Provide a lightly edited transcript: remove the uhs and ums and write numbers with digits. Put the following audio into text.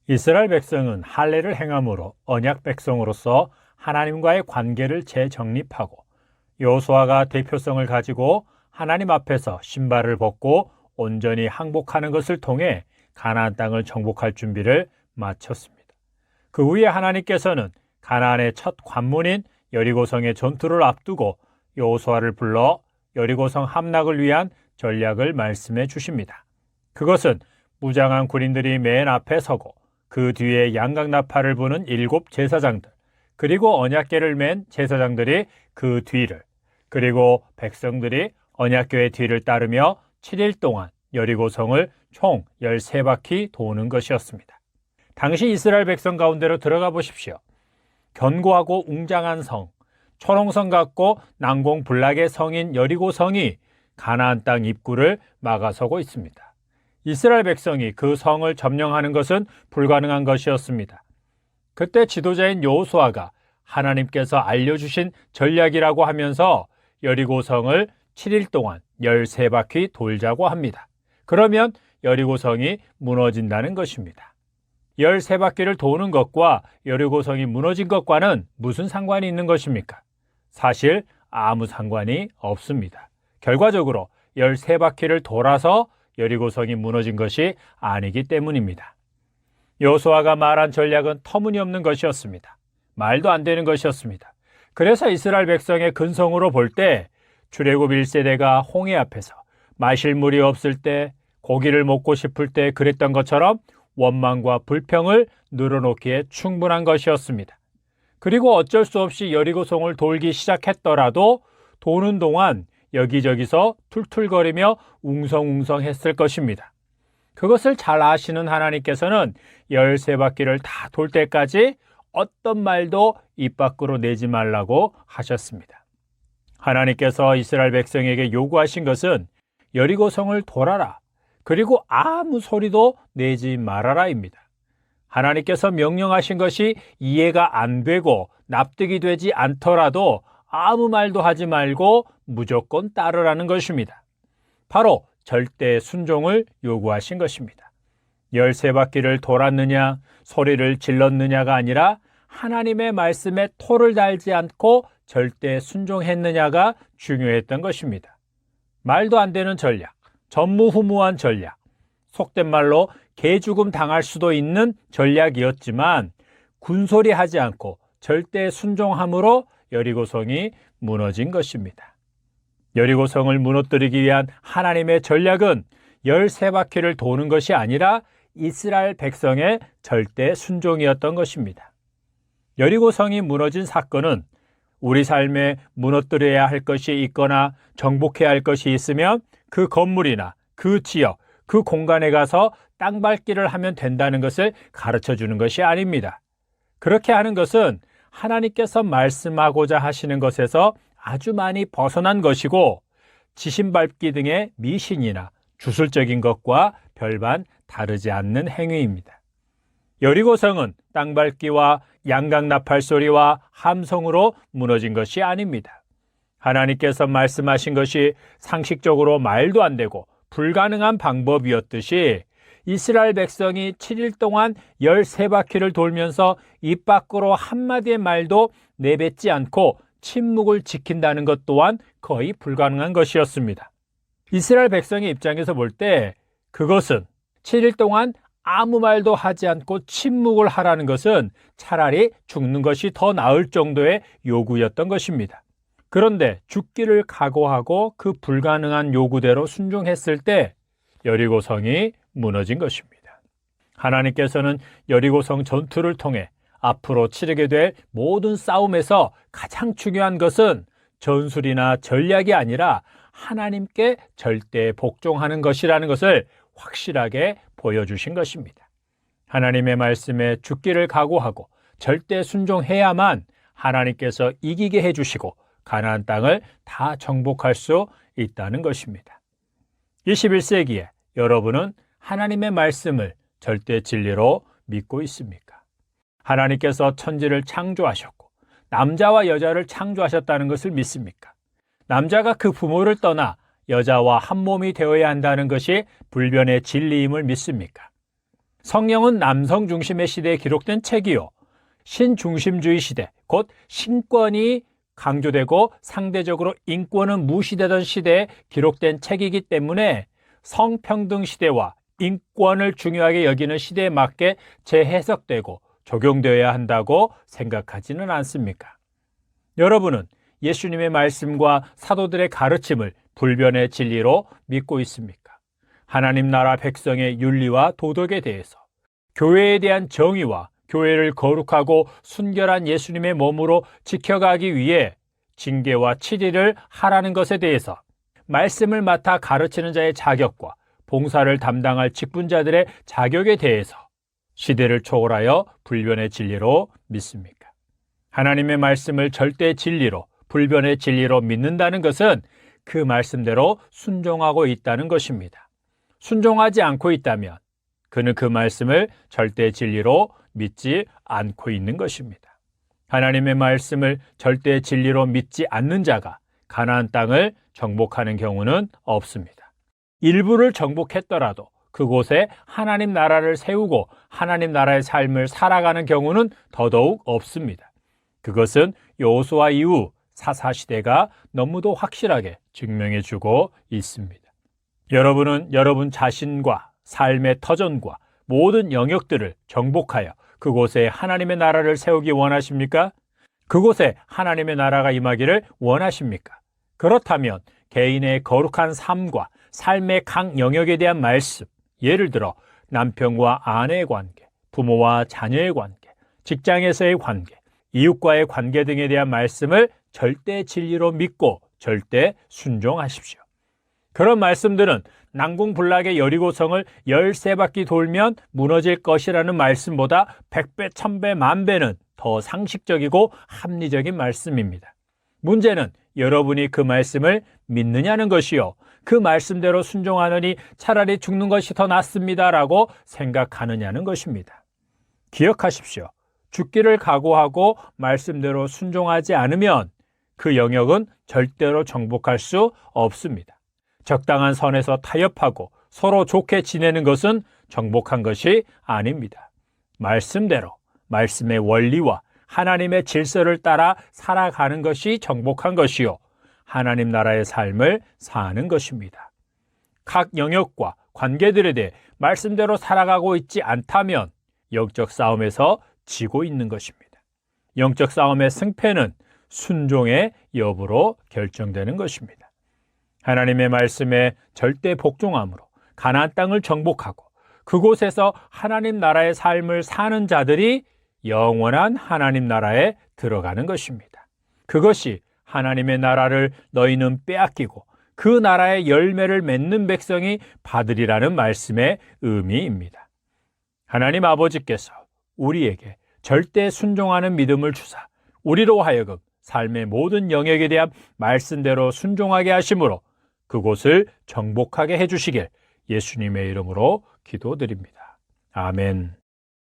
이스라엘 백성은 할례를 행함으로 언약 백성으로서 하나님과의 관계를 재정립하고 여호수아가 대표성을 가지고 하나님 앞에서 신발을 벗고 온전히 항복하는 것을 통해 가나안 땅을 정복할 준비를 마쳤습니다. 그 후에 하나님께서는 가나안의 첫 관문인 여리고성의 전투를 앞두고 여호수아를 불러 여리고성 함락을 위한 전략을 말씀해 주십니다. 그것은 무장한 군인들이 맨 앞에 서고 그 뒤에 양각나팔을 부는 7 제사장들, 그리고 언약궤를 맨 제사장들이 그 뒤를, 그리고 백성들이 언약궤의 뒤를 따르며 7일 동안 여리고성을 총 13바퀴 도는 것이었습니다. 당시 이스라엘 백성 가운데로 들어가 보십시오. 견고하고 웅장한 성, 초롱성 같고 난공불락의 성인 여리고성이 가나안 땅 입구를 막아서고 있습니다. 이스라엘 백성이 그 성을 점령하는 것은 불가능한 것이었습니다. 그때 지도자인 여호수아가 하나님께서 알려주신 전략이라고 하면서 여리고성을 7일 동안 13바퀴 돌자고 합니다. 그러면 여리고성이 무너진다는 것입니다. 13바퀴를 도는 것과 여리고성이 무너진 것과는 무슨 상관이 있는 것입니까? 사실 아무 상관이 없습니다. 결과적으로 13바퀴를 돌아서 여리고성이 무너진 것이 아니기 때문입니다. 여호수아가 말한 전략은 터무니없는 것이었습니다. 말도 안 되는 것이었습니다. 그래서 이스라엘 백성의 근성으로 볼 때 출애굽 1세대가 홍해 앞에서 마실 물이 없을 때, 고기를 먹고 싶을 때 그랬던 것처럼 원망과 불평을 늘어놓기에 충분한 것이었습니다. 그리고 어쩔 수 없이 여리고성을 돌기 시작했더라도 도는 동안 여기저기서 툴툴거리며 웅성웅성했을 것입니다. 그것을 잘 아시는 하나님께서는 13바퀴를 다 돌 때까지 어떤 말도 입 밖으로 내지 말라고 하셨습니다. 하나님께서 이스라엘 백성에게 요구하신 것은 여리고성을 돌아라, 그리고 아무 소리도 내지 말아라입니다. 하나님께서 명령하신 것이 이해가 안 되고 납득이 되지 않더라도 아무 말도 하지 말고 무조건 따르라는 것입니다. 바로 절대 순종을 요구하신 것입니다. 13바퀴를 돌았느냐, 소리를 질렀느냐가 아니라 하나님의 말씀에 토를 달지 않고 절대 순종했느냐가 중요했던 것입니다. 말도 안 되는 전략, 전무후무한 전략, 속된 말로 개죽음 당할 수도 있는 전략이었지만 군소리하지 않고 절대 순종함으로 여리고성이 무너진 것입니다. 여리고성을 무너뜨리기 위한 하나님의 전략은 13바퀴를 도는 것이 아니라 이스라엘 백성의 절대 순종이었던 것입니다. 여리고성이 무너진 사건은 우리 삶에 무너뜨려야 할 것이 있거나 정복해야 할 것이 있으면 그 건물이나 그 지역, 그 공간에 가서 땅밟기를 하면 된다는 것을 가르쳐 주는 것이 아닙니다. 그렇게 하는 것은 하나님께서 말씀하고자 하시는 것에서 아주 많이 벗어난 것이고 지신밟기 등의 미신이나 주술적인 것과 별반 다르지 않는 행위입니다. 여리고성은 땅밟기와 양각나팔 소리와 함성으로 무너진 것이 아닙니다. 하나님께서 말씀하신 것이 상식적으로 말도 안 되고 불가능한 방법이었듯이 이스라엘 백성이 7일 동안 13바퀴를 돌면서 입 밖으로 한마디의 말도 내뱉지 않고 침묵을 지킨다는 것 또한 거의 불가능한 것이었습니다. 이스라엘 백성의 입장에서 볼 때 그것은 7일 동안 아무 말도 하지 않고 침묵을 하라는 것은 차라리 죽는 것이 더 나을 정도의 요구였던 것입니다. 그런데 죽기를 각오하고 그 불가능한 요구대로 순종했을 때 여리고성이 무너진 것입니다. 하나님께서는 여리고성 전투를 통해 앞으로 치르게 될 모든 싸움에서 가장 중요한 것은 전술이나 전략이 아니라 하나님께 절대 복종하는 것이라는 것을 확실하게 보여주신 것입니다. 하나님의 말씀에 죽기를 각오하고 절대 순종해야만 하나님께서 이기게 해주시고 가나안 땅을 다 정복할 수 있다는 것입니다. 21세기에 여러분은 하나님의 말씀을 절대 진리로 믿고 있습니까? 하나님께서 천지를 창조하셨고 남자와 여자를 창조하셨다는 것을 믿습니까? 남자가 그 부모를 떠나 여자와 한 몸이 되어야 한다는 것이 불변의 진리임을 믿습니까? 성경은 남성 중심의 시대에 기록된 책이요, 신중심주의 시대, 곧 신권이 강조되고 상대적으로 인권은 무시되던 시대에 기록된 책이기 때문에 성평등 시대와 인권을 중요하게 여기는 시대에 맞게 재해석되고 적용되어야 한다고 생각하지는 않습니까? 여러분은 예수님의 말씀과 사도들의 가르침을 불변의 진리로 믿고 있습니까? 하나님 나라 백성의 윤리와 도덕에 대해서, 교회에 대한 정의와 교회를 거룩하고 순결한 예수님의 몸으로 지켜가기 위해 징계와 치리를 하라는 것에 대해서, 말씀을 맡아 가르치는 자의 자격과 봉사를 담당할 직분자들의 자격에 대해서 시대를 초월하여 불변의 진리로 믿습니까? 하나님의 말씀을 절대 진리로, 불변의 진리로 믿는다는 것은 그 말씀대로 순종하고 있다는 것입니다. 순종하지 않고 있다면 그는 그 말씀을 절대 진리로 믿지 않고 있는 것입니다. 하나님의 말씀을 절대 진리로 믿지 않는 자가 가나안 땅을 정복하는 경우는 없습니다. 일부를 정복했더라도 그곳에 하나님 나라를 세우고 하나님 나라의 삶을 살아가는 경우는 더더욱 없습니다. 그것은 여호수아 이후 사사시대가 너무도 확실하게 증명해주고 있습니다. 여러분은 여러분 자신과 삶의 터전과 모든 영역들을 정복하여 그곳에 하나님의 나라를 세우기 원하십니까? 그곳에 하나님의 나라가 임하기를 원하십니까? 그렇다면 개인의 거룩한 삶과 삶의 각 영역에 대한 말씀, 예를 들어 남편과 아내의 관계, 부모와 자녀의 관계, 직장에서의 관계, 이웃과의 관계 등에 대한 말씀을 절대 진리로 믿고 절대 순종하십시오. 그런 말씀들은 난공불락의 여리고성을 13바퀴 돌면 무너질 것이라는 말씀보다 100배, 1000배, 만배는 더 상식적이고 합리적인 말씀입니다. 문제는 여러분이 그 말씀을 믿느냐는 것이요, 그 말씀대로 순종하느니 차라리 죽는 것이 더 낫습니다라고 생각하느냐는 것입니다. 기억하십시오. 죽기를 각오하고 말씀대로 순종하지 않으면 그 영역은 절대로 정복할 수 없습니다. 적당한 선에서 타협하고 서로 좋게 지내는 것은 정복한 것이 아닙니다. 말씀대로, 말씀의 원리와 하나님의 질서를 따라 살아가는 것이 정복한 것이요, 하나님 나라의 삶을 사는 것입니다. 각 영역과 관계들에 대해 말씀대로 살아가고 있지 않다면 영적 싸움에서 지고 있는 것입니다. 영적 싸움의 승패는 순종의 여부로 결정되는 것입니다. 하나님의 말씀에 절대 복종함으로 가나안 땅을 정복하고 그곳에서 하나님 나라의 삶을 사는 자들이 영원한 하나님 나라에 들어가는 것입니다. 그것이 하나님의 나라를 너희는 빼앗기고 그 나라의 열매를 맺는 백성이 받으리라는 말씀의 의미입니다. 하나님 아버지께서 우리에게 절대 순종하는 믿음을 주사 우리로 하여금 삶의 모든 영역에 대한 말씀대로 순종하게 하심으로 그곳을 정복하게 해주시길 예수님의 이름으로 기도드립니다. 아멘.